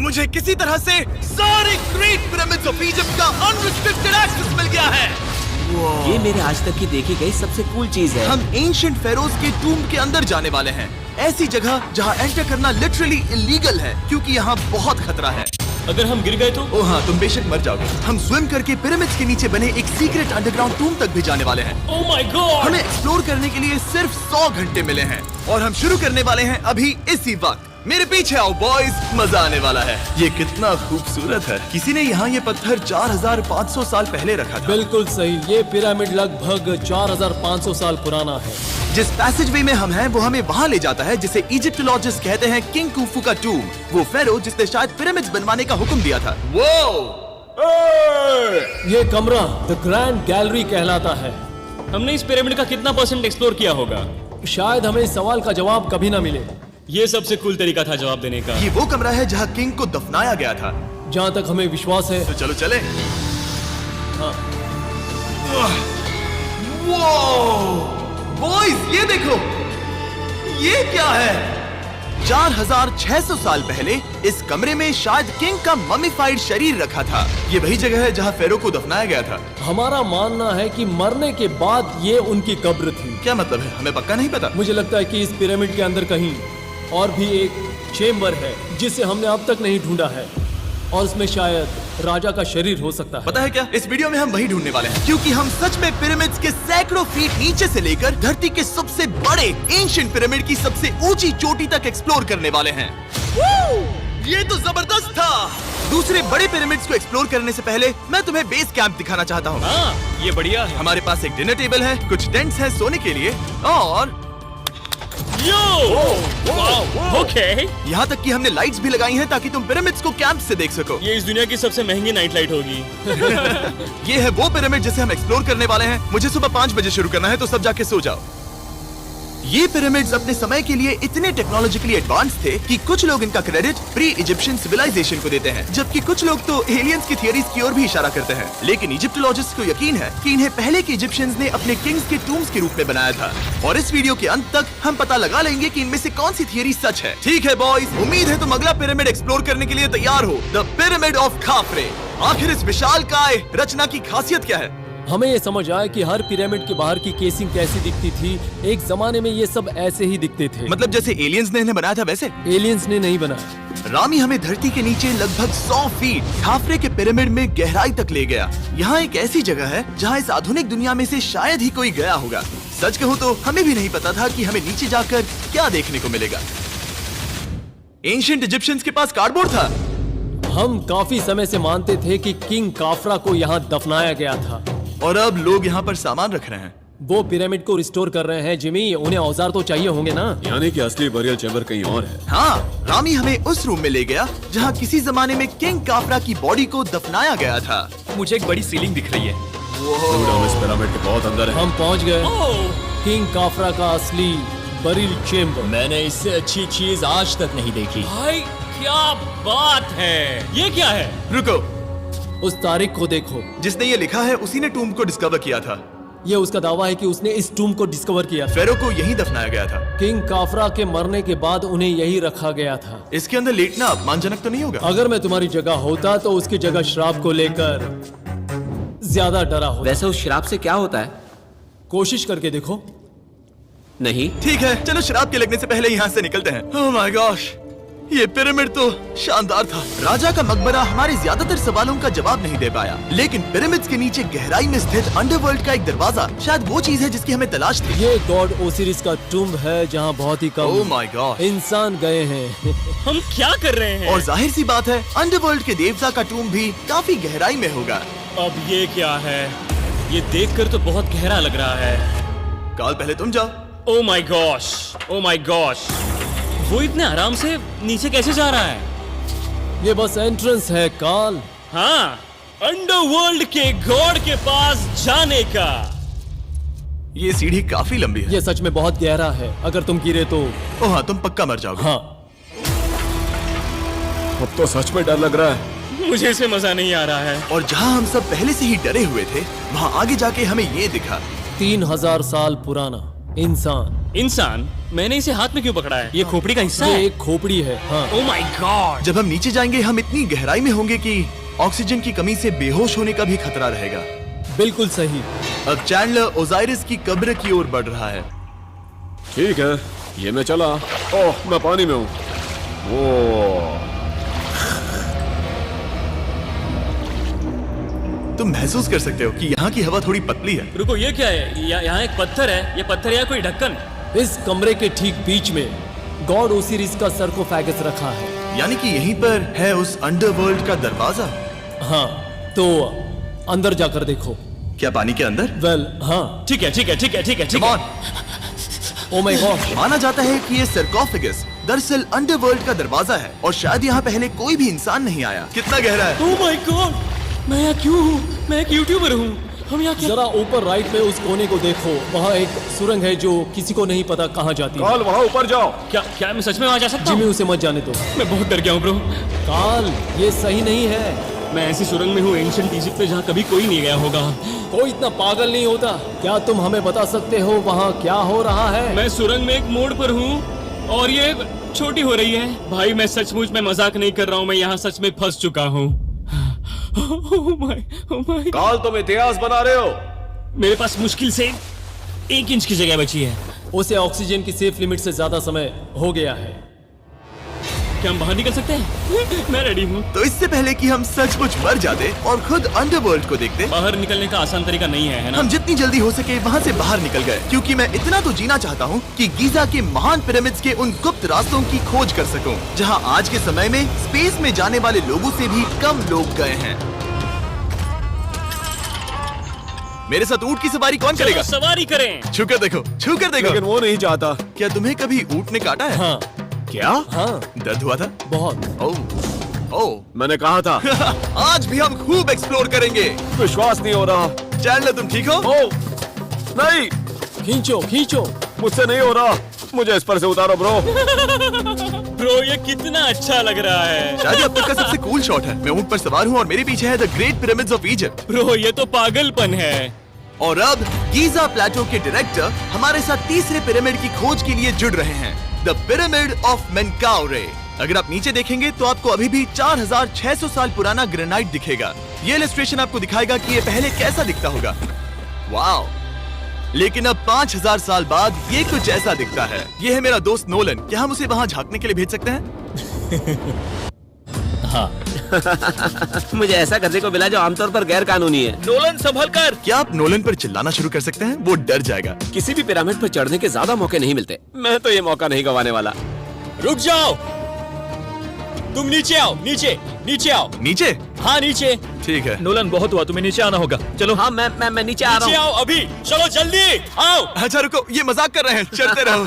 मुझे किसी तरह से सारे ग्रेट पिरामिड्स ऑफ इजिप्ट का अनरिस्ट्रिक्टेड एक्सेस मिल गया है। ये मेरे आज तक की देखी गई सबसे कूल चीज है। हम एंशिएंट फेरोज के टूम के अंदर जाने वाले हैं, ऐसी जगह जहाँ एंटर करना लिटरली इलीगल है क्योंकि यहाँ बहुत खतरा है। अगर हम गिर गए तो? ओ हाँ, तुम बेशक मर जाओगे। हम स्विम करके पिरामिड्स के नीचे बने एक सीक्रेट अंडरग्राउंड टूम तक भी जाने वाले हैं। Oh my God! हमें एक्सप्लोर करने के लिए सिर्फ 100 घंटे मिले हैं और हम शुरू करने वाले हैं अभी इसी वक्त। मेरे पीछे आओ बॉयज, मजा आने वाला है। ये कितना खूबसूरत है। किसी ने यहाँ ये पत्थर 4500 साल पहले रखा था। बिल्कुल सही, ये पिरामिड लगभग 4500 साल पुराना है। जिस पैसेजवे में हम हैं वो हमें वहाँ ले जाता है जिसे इजिप्टोलॉजिस्ट कहते हैं किंग कुफू का टूम, वो फेरो जिसने शायद पिरामिड्स बनवाने का हुक्म दिया था। वो ये कमरा द ग्रैंड गैलरी कहलाता है। हमने इस पिरामिड का कितना % एक्सप्लोर किया होगा? शायद हमें इस सवाल का जवाब कभी ना मिले। ये सबसे कूल तरीका था जवाब देने का। ये वो कमरा है जहाँ किंग को दफनाया गया था। जहाँ तक हमें विश्वास है। तो चलो चले। हाँ। बॉयज ये देखो, ये क्या है? 4600 साल पहले इस कमरे में शायद किंग का ममीफाइड शरीर रखा था। ये वही जगह है जहाँ फेरो को दफनाया गया था। हमारा मानना है कि मरने के बाद ये उनकी कब्र थी। क्या मतलब है? हमें पक्का नहीं पता। मुझे लगता है कि इस पिरामिड के अंदर कहीं और भी एक चेम्बर है जिसे हमने अब तक नहीं ढूंढा है और उसमें शायद राजा का शरीर हो सकता है। पता है क्या, इस वीडियो में हम वही ढूंढने वाले हैं क्योंकि हम सच में पिरामिड्स के सैकड़ों फीट नीचे से लेकर धरती के सबसे बड़े एंशिएंट पिरामिड की सबसे ऊंची चोटी तक एक्सप्लोर करने वाले हैं। ये तो जबरदस्त था। दूसरे बड़े पिरामिड्स को एक्सप्लोर करने से पहले मैं तुम्हें बेस कैंप दिखाना चाहता हूँ। हाँ, ये बढ़िया है। हमारे पास एक डिनर टेबल है, कुछ टेंट्स हैं सोने के लिए और ओके। यहाँ तक कि हमने लाइट्स भी लगाई हैं ताकि तुम पिरामिड्स को कैंप से देख सको। ये इस दुनिया की सबसे महंगी नाइट लाइट होगी। ये है वो पिरामिड जिसे हम एक्सप्लोर करने वाले हैं। मुझे सुबह 5 बजे शुरू करना है तो सब जाके सो जाओ। ये पिरामिड्स अपने समय के लिए इतने टेक्नोलॉजिकली एडवांस थे कि कुछ लोग इनका क्रेडिट प्री इजिप्शियन सिविलाइजेशन को देते हैं, जबकि कुछ लोग तो एलियंस की थियरीज की ओर भी इशारा करते हैं। लेकिन इजिप्टोलॉजिस्ट को यकीन है कि इन्हें पहले के इजिप्शियंस ने अपने किंग्स के टूम्स के रूप में बनाया था। और इस वीडियो के अंत तक हम पता लगा लेंगे कि इनमें से कौन सी थियरी सच है। ठीक है बॉयज, उम्मीद है तुम अगला पिरामिड एक्सप्लोर करने के लिए तैयार हो, द पिरामिड ऑफ खाफरे। आखिर इस विशालकाय रचना की खासियत क्या है? हमें ये समझ आया कि हर पिरामिड के बाहर की केसिंग कैसी दिखती थी। एक जमाने में ये सब ऐसे ही दिखते थे। मतलब जैसे एलियंस ने इन्हें बनाया था वैसे? एलियंस ने नहीं बनाया। रामी हमें धरती के नीचे लगभग 100 फीट खाफरे के पिरामिड में गहराई तक ले गया। यहाँ एक ऐसी जगह है जहाँ इस आधुनिक दुनिया में से शायद ही कोई गया होगा। सच कहूँ तो हमें भी नहीं पता था कि हमें नीचे जाकर क्या देखने को मिलेगा। एंशिएंट इजिप्शियंस के पास कार्डबोर्ड था। हम काफी समय से मानते थे कि किंग काफरा को यहाँ दफनाया गया था और अब लोग यहाँ पर सामान रख रहे हैं। वो पिरामिड को रिस्टोर कर रहे हैं। जिमी, उन्हें औजार तो चाहिए होंगे ना? यानी कि असली बरियल चैम्बर कहीं और है। हाँ, रामी हमें उस रूम में ले गया जहाँ किसी जमाने में किंग काफरा की बॉडी को दफनाया गया था। मुझे एक बड़ी सीलिंग दिख रही है। हम इस पिरामिड के बहुत अंदर है। हम पहुँच गए किंग काफरा का असली बरियल चेम्बर। मैंने इससे अच्छी चीज आज तक नहीं देखी। भाई क्या बात है! ये क्या है? रुको, उस तारीख को देखो। जिसने ये लिखा है उसी ने टूम को डिस्कवर किया था। ये उसका दावा है कि उसने इस टूम को डिस्कवर किया। फेरो को यहीं दफनाया गया था। किंग काफरा के मरने के बाद उन्हें यहीं रखा गया था। इसके अंदर लेटना अपमानजनक तो नहीं होगा? अगर मैं तुम्हारी जगह होता तो उसकी जगह शराब को लेकर ज्यादा डरा होता। वैसे उस शराब से क्या होता है? कोशिश करके देखो। नहीं। ठीक है, चलो शराब के लगने से पहले यहाँ से निकलते हैं। ओह माय गॉश, ये पिरामिड तो शानदार था। राजा का मकबरा हमारे ज्यादातर सवालों का जवाब नहीं दे पाया, लेकिन पिरामिड्स के नीचे गहराई में स्थित अंडरवर्ल्ड का एक दरवाजा शायद वो चीज है जिसकी हमें तलाश थी। ये गॉड ओसिरिस का टूम्ब है जहाँ बहुत ही ओह कम माय गॉड इंसान गए हैं। हम क्या कर रहे हैं? और जाहिर सी बात है अंडरवर्ल्ड के देवता का टूम्ब भी काफी गहराई में होगा। अब ये क्या है? ये देखकर तो बहुत गहरा लग रहा है। काल, पहले तुम जाओ। Oh my gosh, oh my gosh, वो इतने आराम से नीचे कैसे जा रहा है? ये बस एंट्रेंस है काल। हाँ, अंडरवर्ल्ड के गॉड के पास जाने का। ये सीढ़ी काफी लंबी है। ये सच में बहुत गहरा है। अगर तुम गिरे तो ओह हाँ, तुम पक्का मर जाओगे। हाँ। अब तो सच में डर लग रहा है। मुझे इसमें मजा नहीं आ रहा है। और जहाँ हम सब पहले से ही डरे हुए थे, वहाँ आगे जाके हमें ये दिखा। 3000 साल पुराना। इंसान। इंसान? मैंने इसे हाथ में क्यों पकड़ा है? ये खोपड़ी का हिस्सा ये है? एक खोपड़ी है। हाँ। Oh my God! जब हम नीचे जाएंगे हम इतनी गहराई में होंगे कि ऑक्सीजन की कमी से बेहोश होने का भी खतरा रहेगा। बिल्कुल सही। अब चैंडलर ओजाइरिस की कब्र की ओर बढ़ रहा है। ठीक है, ये मैं चला। ओह, मैं पानी में हूँ। ओह, तुम महसूस कर सकते हो कि यहाँ की हवा थोड़ी पतली है। रुको, ये क्या है? यहाँ एक पत्थर है। ये पत्थर या कोई ढक्कन? इस कमरे के ठीक बीच में गॉड ओसिरिस का सरकोफेगस रखा है। यानी कि यहीं पर है उस अंडरवर्ल्ड का दरवाजा। हाँ, तो अंदर जाकर देखो। क्या पानी के अंदर? वेल, हाँ। ठीक है, ठीक है, ठीक है, ठीक है, ठीक Come है। on! Oh my God. माना जाता है कि ये सरकोफेगस दरअसल अंडरवर्ल्ड का दरवाजा है और शायद यहाँ पहले कोई भी इंसान नहीं आया। कितना गहरा है? Oh my God! मैं यहाँ क्यों हूँ? मैं एक यूट्यूबर हूँ। हम यहाँ क्या? जरा ऊपर राइट में उस कोने को देखो, वहाँ एक सुरंग है जो किसी को नहीं पता कहाँ जाती है। काल वहाँ ऊपर जाओ। क्या मैं सच में वहाँ जा सकता जिमी, हूँ? उसे मत जाने दो। मैं बहुत डर गया हूँ ब्रो। काल, ये सही नहीं है। मैं ऐसी सुरंग में हूँ एंशिएंट इजिप्ट में जहाँ कभी कोई नहीं गया होगा। कोई इतना पागल नहीं होता। क्या तुम हमें बता सकते हो वहाँ क्या हो रहा है? मैं सुरंग में एक मोड़ पर हूँ और ये छोटी हो रही है। भाई मैं सचमुच में मजाक नहीं कर रहा हूँ, मैं यहाँ सच में फंस चुका हूँ। Oh my. काल, तुम इतिहास बना रहे हो। मेरे पास मुश्किल से 1 इंच की जगह बची है। उसे ऑक्सीजन की सेफ लिमिट से ज्यादा समय हो गया है। क्या हम बाहर निकल सकते हैं? मैं रेडी हूँ। तो इससे पहले कि हम सचमुच मर जाते और खुद अंडरवर्ल्ड को देखते, बाहर निकलने का आसान तरीका नहीं है ना? हम जितनी जल्दी हो सके वहाँ से बाहर निकल गए, क्योंकि मैं इतना तो जीना चाहता हूँ कि गीजा के महान पिरामिड्स के उन गुप्त रास्तों की खोज कर सकूं, जहाँ आज के समय में स्पेस में जाने वाले लोगों से भी कम लोग गए हैं। मेरे साथ ऊंट की सवारी कौन चलो करेगा? सवारी करें। छू कर देखो, छू कर देखो। लेकिन वो नहीं चाहता। क्या तुम्हें कभी ऊंट ने काटा है? हाँ। क्या? हाँ, दर्द हुआ था? बहुत। ओह, ओह। मैंने कहा था। आज भी हम खूब एक्सप्लोर करेंगे। विश्वास नहीं हो रहा। चैंडलर, तुम ठीक हो? ओह, नहीं, खींचो, खींचो। मुझसे नहीं हो रहा। मुझे इस पर से उतारो ब्रो। ब्रो ये कितना अच्छा लग रहा है। शायद ये अब तक का सबसे कूल शॉट है। मैं ऊंट पर सवार हूँ और मेरे पीछे है the great pyramids of Egypt. Bro ये तो पागलपन है। और अब गीजा प्लेटो के डायरेक्टर हमारे साथ तीसरे पिरामिड की खोज के लिए जुड़ रहे हैं, द पिरामिड ऑफ मेनकाउरे। अगर आप नीचे देखेंगे तो आपको अभी भी 4600 साल पुराना ग्रेनाइट दिखेगा। ये इलस्ट्रेशन आपको दिखाएगा कि ये पहले कैसा दिखता होगा। वाओ! लेकिन अब 5000 साल बाद ये कुछ ऐसा दिखता है। ये है मेरा दोस्त नोलन। क्या हम उसे वहाँ झांकने के लिए भेज सकते हैं? मुझे ऐसा करने को मिला जो आमतौर पर गैर कानूनी है। नोलन संभल कर। क्या आप नोलन पर चिल्लाना शुरू कर सकते हैं? वो डर जाएगा। किसी भी पिरामिड पर चढ़ने के ज्यादा मौके नहीं मिलते। मैं तो ये मौका नहीं गंवाने वाला। रुक जाओ, तुम नीचे आओ। नीचे नीचे आओ। नीचे? हाँ नीचे। ठीक है। नोलन बहुत हुआ, तुम्हें नीचे आना होगा। चलो हाँ, मैं नीचे आ नीचे रहा हूँ। आओ अभी। चलो जल्दी आओ। अच्छा रुको, ये मजाक कर रहे हैं। चलते रहो।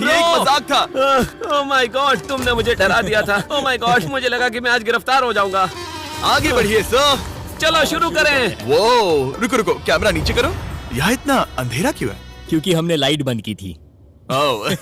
ये एक मजाक था। ओह माय गॉड, तुमने मुझे डरा दिया था। ओह माय गॉड, मुझे लगा कि मैं आज गिरफ्तार हो जाऊंगा। आगे बढ़िए सर। चलो शुरू करें। वो रुको रुको, कैमरा नीचे करो। यहाँ इतना अंधेरा क्यों है? क्योंकि हमने लाइट बंद की थी। ओह,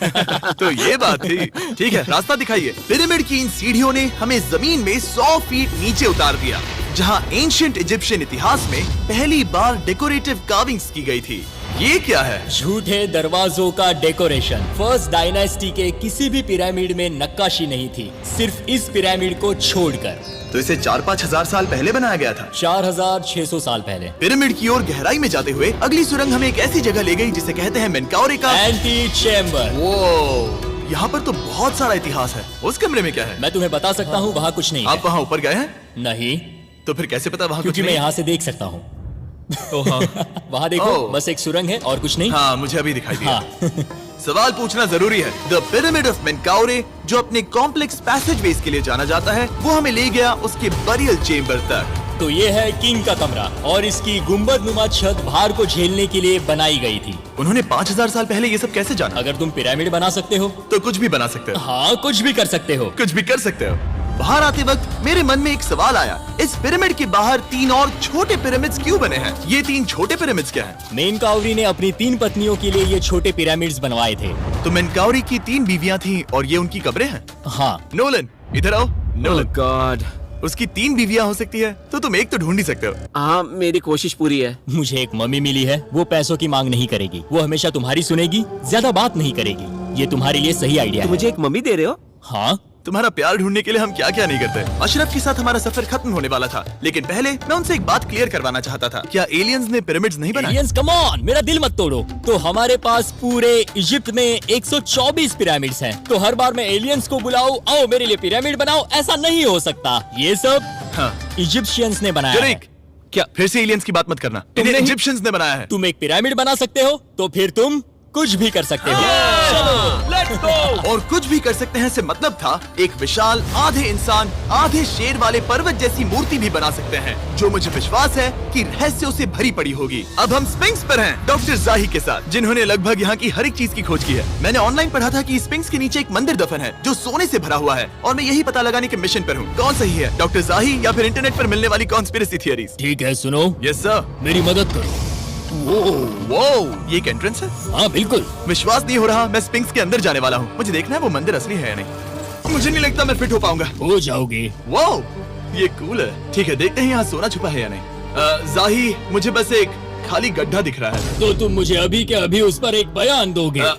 तो ये बात थी। ठीक है, रास्ता दिखाइए। पिरामिड की इन सीढ़ियों ने हमें जमीन में 100 फीट नीचे उतार दिया, जहाँ एंशिएंट इजिप्शियन इतिहास में पहली बार डेकोरेटिव कार्विंग्स की गई थी। ये क्या है? झूठे दरवाजों का डेकोरेशन। फर्स्ट डायनेस्टी के किसी भी पिरामिड में नक्काशी नहीं थी, सिर्फ इस पिरामिड को छोड़कर। तो इसे 4-5 हजार साल पहले बनाया गया था। 4600 साल पहले। पिरामिड की ओर गहराई में जाते हुए अगली सुरंग हमें एक ऐसी जगह ले गई जिसे कहते हैं मेनकाउरे का एंटी चैम्बर। वो यहाँ पर तो बहुत सारा इतिहास है। उस कमरे में क्या है? मैं तुम्हें बता सकता हूँ, वहाँ कुछ नहीं आप है। वहाँ ऊपर गए हैं? नहीं, तो फिर कैसे पता वहाँ कुछ क्योंकि मैं नहीं? यहाँ से देख सकता हूँ। हाँ। वहाँ देखो, ओह। बस एक सुरंग है और कुछ नहीं। हाँ, मुझे अभी दिखाई दिया। हाँ। सवाल पूछना जरूरी है। द पिरामिड ऑफ मेनकाउरे, जो अपने कॉम्प्लेक्स पैसेजवेज के लिए जाना जाता है, वो हमें ले गया उसके बरियल चेम्बर तक। तो ये है किंग का कमरा और इसकी गुंबदनुमा छत भार को झेलने के लिए बनाई गई थी। उन्होंने 5000 साल पहले ये सब कैसे जाना? अगर तुम पिरामिड बना सकते हो तो कुछ भी बना सकते हो। हाँ, कुछ भी कर सकते हो। कुछ भी कर सकते हो। बाहर आते वक्त मेरे मन में एक सवाल आया, इस पिरामिड के बाहर 3 और छोटे पिरामिड्स क्यों बने हैं? ये 3 छोटे पिरामिड्स क्या हैं? मेनकाउरी ने अपनी 3 पत्नियों के लिए ये छोटे पिरामिड्स बनवाए थे। तो मेनकाउरी की 3 बीवियां थीं और ये उनकी कब्रें हैं। हाँ। नोलन, इधर आओ। नोलन, गॉड, उसकी 3 बीवियां हो सकती है, तो तुम एक तो ढूंढ ही सकते हो। हाँ, मेरी कोशिश पूरी है। मुझे एक मम्मी मिली है, वो पैसों की मांग नहीं करेगी, वो हमेशा तुम्हारी सुनेगी, ज्यादा बात नहीं करेगी। ये तुम्हारे लिए सही आइडिया तो है। मुझे एक मम्मी दे रहे हो? हाँ, तुम्हारा प्यार ढूंढने के लिए हम क्या क्या नहीं करते। अशरफ के साथ हमारा सफर खत्म होने वाला था, लेकिन पहले मैं उनसे एक बात क्लियर करवाना चाहता था। क्या एलियंस ने पिरामिड्स नहीं बनाए? एलियंस, कम ऑन, मेरा दिल मत तोड़ो। तो हमारे पास पूरे इजिप्ट में 124 पिरामिड्स हैं। तो हर बार मैं एलियंस को बुलाऊं, आओ मेरे लिए पिरामिड बनाओ, ऐसा नहीं हो सकता। ये सब हाँ। इजिप्शियंस ने बनाया है। जरीक, क्या फिर से एलियंस की बात मत करना। इन्हें नहीं- इजिप्शियंस ने बनाया है। तुम एक पिरामिड बना सकते हो, तो फिर तुम कुछ भी कर सकते हो। Let's go. और कुछ भी कर सकते हैं से मतलब था एक विशाल आधे इंसान आधे शेर वाले पर्वत जैसी मूर्ति भी बना सकते हैं, जो मुझे विश्वास है कि रहस्यों से भरी पड़ी होगी। अब हम स्पिंक्स पर हैं, डॉक्टर जाही के साथ, जिन्होंने लगभग यहाँ की हर एक चीज की खोज की है। मैंने ऑनलाइन पढ़ा था कि स्पिंक्स के नीचे एक मंदिर दफन है जो सोने से भरा हुआ है, और मैं यही पता लगाने के मिशन पर हूँ। कौन सही है, डॉक्टर जाही या फिर इंटरनेट पर मिलने वाली कॉन्स्पिरेसी थियरीज? ठीक है, सुनो, यस सर। मेरी मदद करो। वो ये एक एंट्रेंस है? हाँ बिल्कुल। विश्वास नहीं हो रहा, मैं स्पिंक्स के अंदर जाने वाला हूँ। मुझे देखना है वो मंदिर असली है या नहीं। मुझे नहीं लगता मैं फिट हो पाऊंगा। हो जाओगे। वो ये कूल है। ठीक है, देखते हैं यहाँ सोना छुपा है या नहीं। जाही, मुझे बस एक खाली गड्ढा दिख रहा है। तो तुम मुझे अभी के अभी उस पर एक बयान दोगे?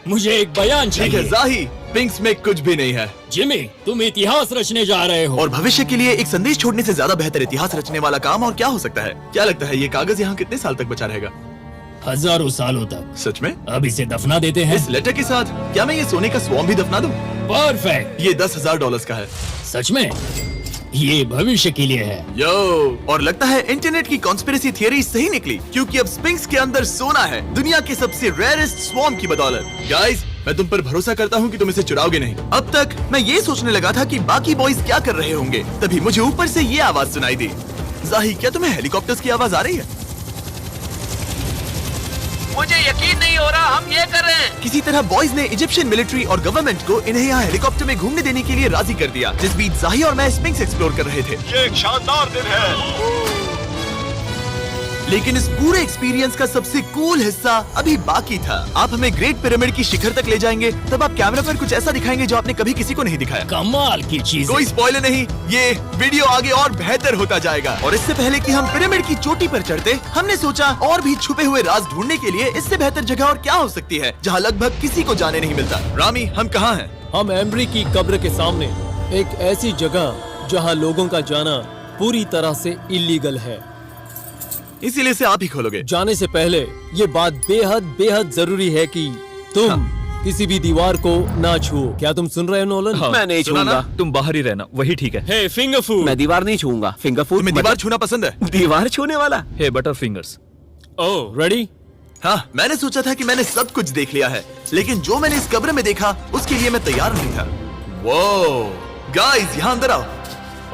मुझे एक बयान ठीक है चाहिए। जाही, स्पिंक्स में कुछ भी नहीं है। जिमी, तुम इतिहास रचने जा रहे हो। और भविष्य के लिए एक संदेश छोड़ने से ज्यादा बेहतर इतिहास रचने वाला काम और क्या हो सकता है? क्या लगता है ये कागज यहाँ कितने साल तक बचा रहेगा? हजारों सालों तक। सच में? अब इसे दफना देते हैं। इस लेटर के साथ क्या मैं ये सोने का स्वॉर्म भी दफना दूं? परफेक्ट। ये $10,000 का है। सच में? ये भविष्य के लिए है। यो, और लगता है इंटरनेट की कॉन्स्पिरेसी थियरी सही निकली, क्योंकि अब स्पिंक्स के अंदर सोना है, दुनिया के सबसे रेयरेस्ट स्वॉर्म की बदौलत। गाइस, मैं तुम पर भरोसा करता हूँ कि तुम इसे चुराओगे नहीं। अब तक मैं ये सोचने लगा था कि बाकी बॉयज क्या कर रहे होंगे, तभी मुझे ऊपर से ये आवाज सुनाई दी। जाही, क्या तुम्हें हेलीकॉप्टर्स की आवाज आ रही है? मुझे यकीन नहीं हो रहा हम ये कर रहे हैं। किसी तरह बॉयज ने इजिप्शियन मिलिट्री और गवर्नमेंट को इन्हें यहाँ हेलीकॉप्टर में घूमने देने के लिए राजी कर दिया, जिस बीच जाही और मैं स्पिंक्स एक्सप्लोर कर रहे थे। ये एक शानदार दिन है। लेकिन इस पूरे एक्सपीरियंस का सबसे कूल हिस्सा अभी बाकी था। आप हमें ग्रेट पिरामिड की शिखर तक ले जाएंगे, तब आप कैमरा पर कुछ ऐसा दिखाएंगे जो आपने कभी किसी को नहीं दिखाया। कमाल की चीज। कोई स्पॉइलर नहीं, ये वीडियो आगे और बेहतर होता जाएगा। और इससे पहले कि हम पिरामिड की चोटी पर चढ़ते, हमने सोचा और भी छुपे हुए राज ढूंढने के लिए इससे बेहतर जगह और क्या हो सकती है, जहाँ लगभग किसी को जाने नहीं मिलता। रामी, हम कहाँ हैं? हम एम्ब्री की कब्र के सामने, एक ऐसी जगह जहां लोगों का जाना पूरी तरह से इलीगल है। इसीलिए से आप ही खोलोगे। जाने से पहले ये बात बेहद बेहद जरूरी है कि तुम किसी भी दीवार को ना छुओ। क्या तुम सुन रहे हो नोलन? मैं नहीं सुना ना? छूऊंगा। तुम बाहर ही रहना, वही ठीक है। हे फिंगर फूड। मैं दीवार नहीं छूऊंगा। फिंगर फूड तुम्हें दीवार छूना पसंद है? दीवार छूने वाला? हे बटर फिंगर्स। ओह, रेडी? हाँ, मैंने सोचा था कि मैंने सब कुछ देख लिया है, लेकिन जो मैंने इस कब्र में देखा उसके लिए मैं तैयार नहीं था। वो गाइस, यहाँ अंदर आओ।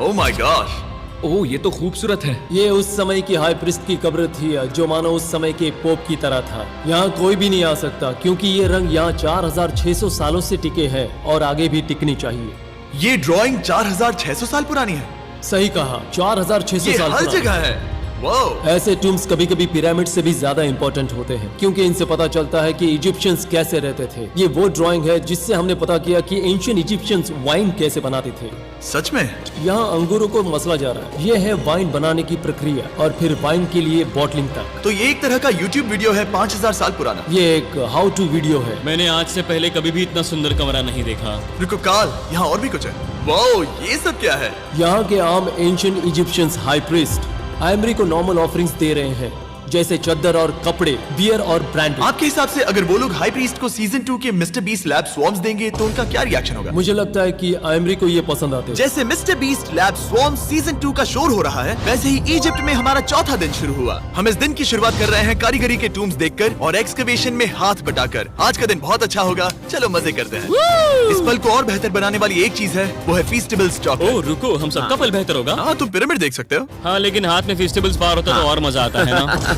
ओह माय गॉश, ओह, ये तो खूबसूरत है। ये उस समय की हाई प्रिस्ट की कब्र थी, जो मानो उस समय के पोप की तरह था। यहाँ कोई भी नहीं आ सकता, क्योंकि ये रंग यहाँ 4600 सालों से टिके हैं और आगे भी टिकनी चाहिए। ये ड्राइंग 4600 साल पुरानी है। सही कहा, 4600 ये साल हर पुरानी। जगह है। वो ऐसे टूम्स कभी कभी पिरामिड से भी ज्यादा इंपॉर्टेंट होते हैं, क्योंकि इनसे पता चलता है कि इजिप्शियंस कैसे रहते थे। ये वो ड्राइंग है जिससे हमने पता किया कि एंशियंट इजिप्शियंस वाइन कैसे बनाते थे। सच में? यहाँ अंगूरों को मसला जा रहा है। ये है वाइन बनाने की प्रक्रिया और फिर वाइन के लिए बॉटलिंग तक। तो ये एक तरह का YouTube वीडियो है 5000 साल पुराना। ये एक हाउ टू वीडियो है। मैंने आज से पहले कभी भी इतना सुंदर कमरा नहीं देखा। रुको काल, यहाँ और भी कुछ है। वो ये सब क्या है? यहाँ के आम एंशियंट इजिप्शियंस हाई प्रीस्ट आइमरी को नॉर्मल ऑफरिंग्स दे रहे हैं, जैसे चद्दर और कपड़े, बियर और ब्रांड। आपके हिसाब से अगर वो लोग हाई प्रीस्ट को सीजन 2 के मिस्टर बीस्ट लैब स्वॉर्म्स देंगे तो उनका क्या रिएक्शन होगा? मुझे लगता है कि आइमरी को ये पसंद आते हैं। जैसे मिस्टर बीस्ट लैब स्वॉर्म्स सीजन 2 का शोर हो रहा है, वैसे ही इजिप्ट में हमारा चौथा दिन शुरू हुआ। हम इस दिन की शुरुआत कर रहे हैं कारीगरी के टूम्स देखकर और एक्सकवेशन में हाथ बटाकर। आज का दिन बहुत अच्छा होगा, चलो मजे करते हैं। इस पल को और बेहतर बनाने वाली एक चीज है, वो है फीस्टेबल्स चॉकलेट। ओह रुको, हम सबका पल बेहतर होगा। हाँ, तुम पिरामिड देख सकते हो। हाँ, लेकिन हाथ में फेस्टिवल्स बार होता तो और मजा आता है ना।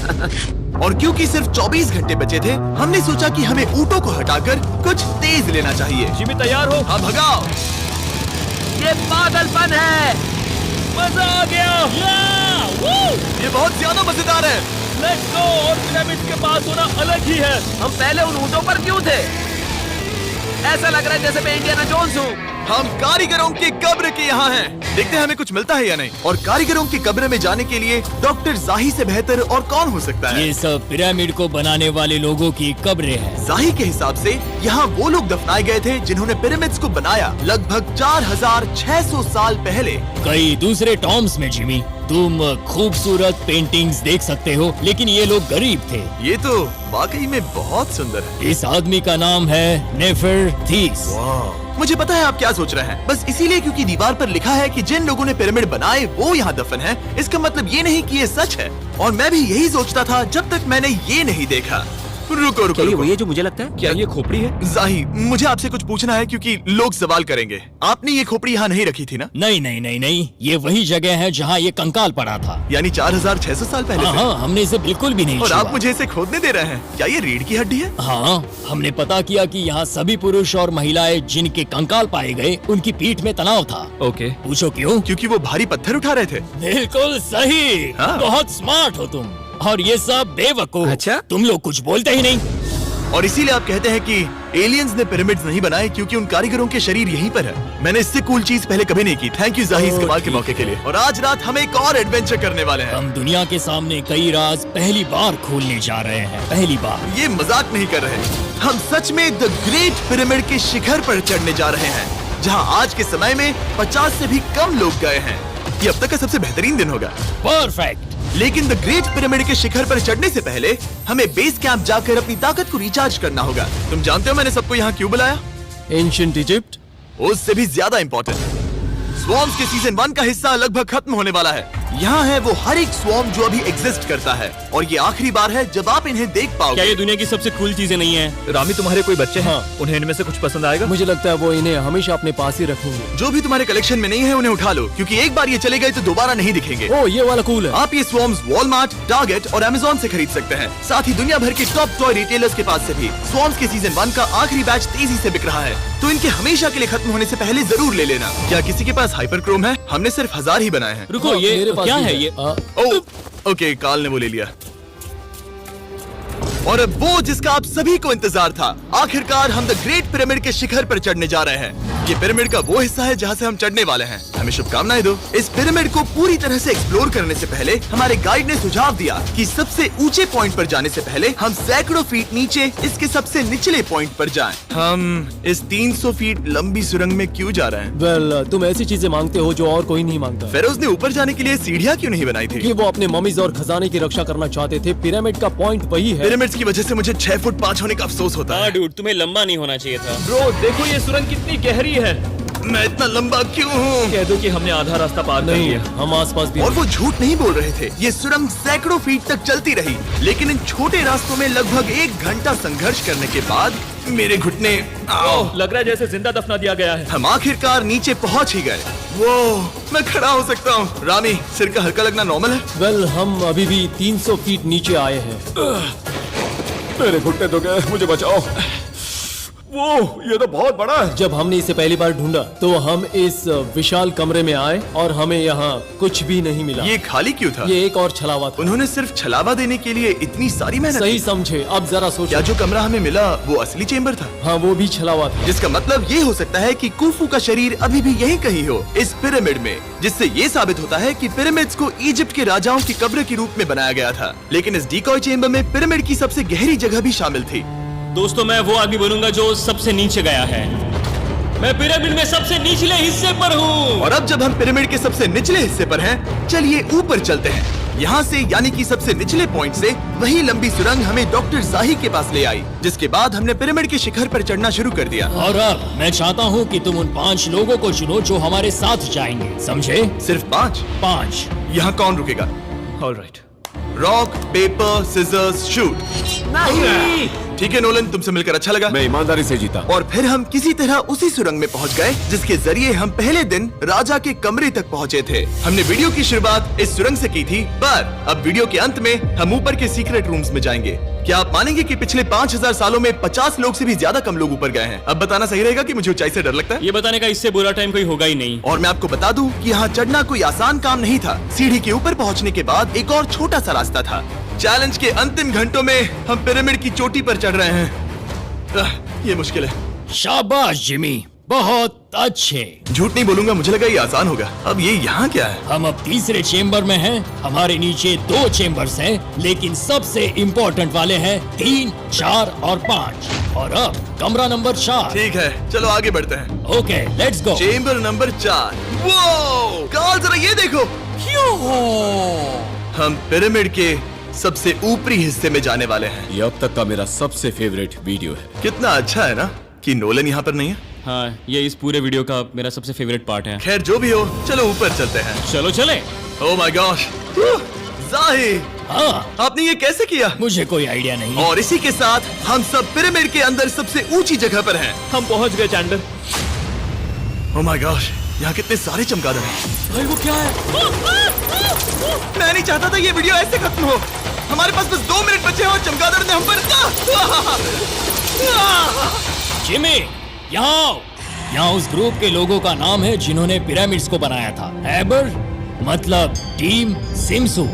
और क्योंकि सिर्फ 24 घंटे बचे थे, हमने सोचा कि हमें ऊँटों को हटाकर कुछ तेज लेना चाहिए। जिमी तैयार हो? हाँ, भगाओ। ये पागलपन है। मजा आ गया। ये बहुत ज्यादा मजेदार है। Let's go. और पिरामिड के पास होना अलग ही है। हम पहले उन ऊँटों पर क्यों थे? ऐसा लग रहा है जैसे मैं इंडियाना जोन्स हूँ। हम कारीगरों की कब्र के यहाँ हैं। देखते हैं हमें कुछ मिलता है या नहीं। और कारीगरों की कब्र में जाने के लिए डॉक्टर जाही से बेहतर और कौन हो सकता है। ये सब पिरामिड को बनाने वाले लोगों की कब्रें हैं। जाही के हिसाब से यहाँ वो लोग दफनाए गए थे जिन्होंने पिरामिड्स को बनाया लगभग 4600 साल पहले। कई दूसरे टॉम्स में जिमी, तुम खूबसूरत पेंटिंग्स देख सकते हो, लेकिन ये लोग गरीब थे। ये तो वाकई में बहुत सुंदर है। इस आदमी का नाम है नेफरथीस। मुझे पता है आप क्या सोच रहे हैं, बस इसीलिए क्योंकि दीवार पर लिखा है कि जिन लोगों ने पिरामिड बनाए वो यहाँ दफन है, इसका मतलब ये नहीं कि ये सच है। और मैं भी यही सोचता था जब तक मैंने ये नहीं देखा। रुको रुको, क्या ये रुको। वही है जो मुझे लगता है? क्या ये खोपड़ी है? जाही, मुझे आपसे कुछ पूछना है क्योंकि लोग सवाल करेंगे। आपने ये खोपड़ी यहाँ नहीं रखी थी ना? नहीं नहीं नहीं नहीं, ये वही जगह है जहाँ ये कंकाल पड़ा था। यानी 4600 साल पहले हाँ से? हाँ, हमने इसे बिल्कुल भी नहीं और छुआ। आप मुझे इसे खोदने दे रहे हैं? क्या ये रीढ़ की हड्डी है? हाँ, हमने पता किया कि यहाँ सभी पुरुष और महिलाएं जिनके कंकाल पाए गए उनकी पीठ में तनाव था। ओके। पूछो क्यों? क्योंकि वो भारी पत्थर उठा रहे थे। बिल्कुल सही। हाँ। बहुत स्मार्ट हो तुम। और ये सब बेवकूफ। अच्छा? तुम लोग कुछ बोलते ही नहीं। और इसीलिए आप कहते हैं कि एलियंस ने पिरामिड्स नहीं बनाए क्योंकि उन कारीगरों के शरीर यहीं पर है। मैंने इससे कूल चीज पहले कभी नहीं की। थैंक यू जाही इस कमाल के मौके के लिए। और आज रात हम एक और एडवेंचर करने वाले हैं। हम दुनिया के सामने कई राज पहली बार खोलने जा रहे हैं। पहली बार। ये मजाक नहीं कर रहे। हम सच में द ग्रेट पिरामिड के शिखर पर चढ़ने जा रहे हैं, जहां आज के समय में 50 से भी कम लोग गए हैं। ये अब तक का सबसे बेहतरीन दिन होगा। परफेक्ट। लेकिन द ग्रेट पिरामिड के शिखर पर चढ़ने से पहले हमें बेस कैंप जाकर अपनी ताकत को रिचार्ज करना होगा। तुम जानते हो मैंने सबको यहाँ क्यों बुलाया? Ancient Egypt. उससे भी ज्यादा इंपॉर्टेंट, स्वॉर्म्स के सीजन 1 का हिस्सा लगभग खत्म होने वाला है। यहाँ है वो हर एक स्वॉर्म जो अभी एग्जिस्ट करता है, और ये आखिरी बार है जब आप इन्हें देख क्या पाओगे। ये दुनिया की सबसे कूल चीजें नहीं है? रामी, तुम्हारे कोई बच्चे हैं? हाँ। उन्हें इनमें से कुछ पसंद आएगा? मुझे लगता है वो इन्हें हमेशा अपने पास ही रखेंगे। जो भी तुम्हारे कलेक्शन में नहीं है उन्हें उठा लो, क्योंकि एक बार ये चले गए तो दोबारा नहीं दिखेंगे। ओ, ये वाला कूल है। आप ये स्वॉर्म्स वॉलमार्ट, टारगेट और अमेज़न से खरीद सकते हैं। साथ ही दुनिया भर के टॉप टॉय रिटेलर्स के पास से भी। स्वॉर्म्स के सीजन 1 का आखिरी बैच तेजी से बिक रहा है, तो इनके हमेशा के लिए खत्म होने से पहले जरूर ले लेना। क्या किसी के पास हाइपर क्रोम है? हमने सिर्फ 1000 ही बनाए हैं। रुको, हाँ, ये मेरे पास क्या भी है ये? ओके, काल ने वो ले लिया। और अब वो जिसका आप सभी को इंतजार था, आखिरकार हम द ग्रेट पिरामिड के शिखर पर चढ़ने जा रहे हैं। ये पिरामिड का वो हिस्सा है जहाँ से हम चढ़ने वाले हैं। हमें शुभकामनाएं दो। इस पिरामिड को पूरी तरह से एक्सप्लोर करने से पहले हमारे गाइड ने सुझाव दिया कि सबसे ऊंचे पॉइंट पर जाने से पहले हम सैकड़ों फीट नीचे इसके सबसे निचले पॉइंट पर जाएं। हम इस 300 फीट लंबी सुरंग में क्यों जा रहे हैं? वेल, तुम ऐसी चीजें मांगते हो जो और कोई नहीं मांगता। फेरोज ने ऊपर जाने के लिए सीढ़ियाँ क्यों नहीं बनाई थी? कि वो अपने मम्मीज और खजाने की रक्षा करना चाहते थे। पिरामिड का पॉइंट वही है। पिरामिड्स की वजह से मुझे 6 फुट 5 होने का अफसोस होता हाँ है। डूड, तुम्हें लंबा नहीं होना चाहिए था। ब्रो, देखो ये सुरंग कितनी गहरी है। मैं इतना लंबा क्यों हूँ? कह दो कि हमने आधा रास्ता पार कर नहीं, लिया। हम आसपास भी और वो झूठ नहीं बोल रहे थे। ये सुरंग सैकड़ों फीट तक चलती रही, लेकिन इन छोटे रास्तों में लगभग 1 घंटा संघर्ष करने के बाद मेरे घुटने ओह, लग रहा है जैसे जिंदा दफना दिया गया है। हम आखिरकार नीचे पहुंच ही गए। वो मैं खड़ा हो सकता हूँ। रामी, सिर का हल्का लगना नॉर्मल है? वेल, हम अभी भी 300 फीट नीचे आए हैं। मेरे घुटने तो गए, मुझे बचाओ। वो ये तो बहुत बड़ा है। जब हमने इसे पहली बार ढूंढा तो हम इस विशाल कमरे में आए और हमें यहाँ कुछ भी नहीं मिला। ये खाली क्यों था? ये एक और छलावा था। उन्होंने सिर्फ छलावा देने के लिए इतनी सारी मेहनत सही की। समझे। अब जरा क्या सोचो। जो कमरा हमें मिला वो असली चेंबर था? हाँ, वो भी छलावा था। जिसका मतलब ये हो सकता है कि कुफू का शरीर अभी भी यहीं कहीं हो, इस पिरामिड में, जिससे ये साबित होता है कि पिरामिड्स को इजिप्ट के राजाओं की कब्र के रूप में बनाया गया था। लेकिन इस डिकॉय चेंबर में पिरामिड की सबसे गहरी जगह भी शामिल थी। दोस्तों, मैं वो आदमी बनूंगा जो सबसे नीचे गया है। मैं पिरामिड में सबसे निचले हिस्से पर हूँ। और अब जब हम पिरामिड के सबसे निचले हिस्से पर हैं, चलिए ऊपर चलते हैं। यहाँ से, यानी कि सबसे निचले पॉइंट से, वही लंबी सुरंग हमें डॉक्टर जाही के पास ले आई, जिसके बाद हमने पिरामिड के शिखर पर चढ़ना शुरू कर दिया। और अब मैं चाहता हूँ कि तुम उन 5 लोगों को चुनो जो हमारे साथ जाएंगे, समझे? सिर्फ 5? 5। यहाँ कौन रुकेगा? Alright. Rock, paper, scissors, shoot. नहीं। ठीक है नोलन, तुमसे मिलकर अच्छा लगा। मैं ईमानदारी से जीता। और फिर हम किसी तरह उसी सुरंग में पहुंच गए जिसके जरिए हम पहले दिन राजा के कमरे तक पहुंचे थे। हमने वीडियो की शुरुआत इस सुरंग से की थी, पर अब वीडियो के अंत में हम ऊपर के सीक्रेट रूम्स में जाएंगे। क्या आप मानेंगे कि पिछले 5000 सालों में 50 लोग से भी ज्यादा कम लोग ऊपर गए हैं? अब बताना सही रहेगा कि मुझे ऊंचाई से डर लगता है। ये बताने का इससे बुरा टाइम कोई होगा ही नहीं। और मैं आपको बता दूं कि यहाँ चढ़ना कोई आसान काम नहीं था। सीढ़ी के ऊपर पहुँचने के बाद एक और छोटा सा रास्ता था। चैलेंज के अंतिम घंटों में हम पिरामिड की चोटी पर चढ़ रहे हैं। ये मुश्किल है। शाबाश जिमी, बहुत अच्छे। झूठ नहीं बोलूंगा, मुझे लगा ये आसान होगा। अब ये यहाँ क्या है? हम अब तीसरे चेम्बर में हैं। हमारे नीचे 2 चेम्बर्स हैं, लेकिन सबसे इम्पोर्टेंट वाले हैं 3, 4 और 5। और अब कमरा नंबर 4। ठीक है, चलो आगे बढ़ते हैं। Okay, let's go. Chamber number 4। वो कार्ल, जरा ये देखो। हम पिरामिड के सबसे ऊपरी हिस्से में जाने वाले हैं। ये अब तक का मेरा सबसे फेवरेट वीडियो है। कितना अच्छा है ना कि नोलन यहाँ पर नहीं है। हाँ, ये इस पूरे वीडियो का मेरा सबसे फेवरेट पार्ट है। खैर जो भी हो, चलो ऊपर चलते हैं। चलो चले। ओह माय गॉश, जाहिर, हाँ, आपने ये कैसे किया? मुझे कोई आइडिया नहीं। और इसी के साथ हम सब पिरामिड के अंदर सबसे ऊंची जगह पर हैं। हम पहुंच गए चैंडलर। ओह माय गॉश, यहाँ कितने सारे चमगादड़ हैं। भाई वो क्या है? मैं नहीं चाहता था ये वीडियो ऐसे खत्म हो। हमारे पास बस 2 मिनट बचे हैं और चमगादड़ ने हम पर जिमी, यहाँ आओ। यहाँ उस ग्रुप के लोगों का नाम है जिन्होंने पिरामिड्स को बनाया था। एबर मतलब टीम, सिमसू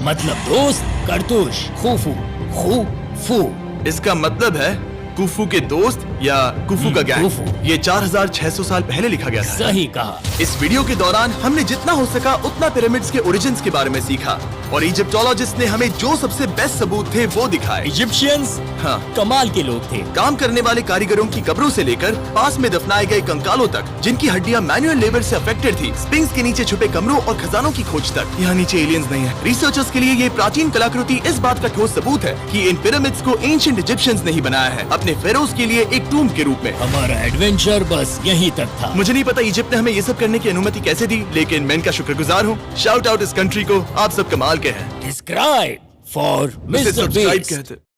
मतलब दोस्त, करतूश, खूफू, खूफू। इसका मतलब है कुफू के दोस्त या कुफू का गैंग। कुफू। ये 4600 साल पहले लिखा गया था। सही कहा। इस वीडियो के दौरान हमने जितना हो सका उतना पिरामिड्स के ओरिजिन्स के बारे में सीखा और इजिप्टोलॉजिस्ट ने हमें जो सबसे बेस्ट सबूत थे वो दिखाए। इजिप्शियंस हाँ, कमाल के लोग थे। काम करने वाले कारीगरों की कब्रों से लेकर पास में दफनाए गए कंकालों तक, जिनकी हड्डियां मैनुअल लेबर से अफेक्टेड थी, स्पिंक्स के नीचे छुपे कमरों और खजानों की खोज तक। यहाँ नीचे एलियंस नहीं है। रिसर्चर्स के लिए ये प्राचीन कलाकृति इस बात का ठोस सबूत है कि इन पिरामिड्स को एंशिएंट इजिप्शियंस ने ही बनाया है, अपने फेरोज के लिए एक टूम्ब के रूप में। हमारा एडवेंचर बस यहीं तक था। मुझे नहीं पता इजिप्ट ने हमें ये सब करने की अनुमति कैसे दी, लेकिन मैं इनका शुक्रगुजार हूँ। शाउट आउट इस कंट्री को, आप सब कमाल के हैं। डिस्क्राइब फॉर उसे मिस्टर सब्सक्राइब बीस्ट। कहते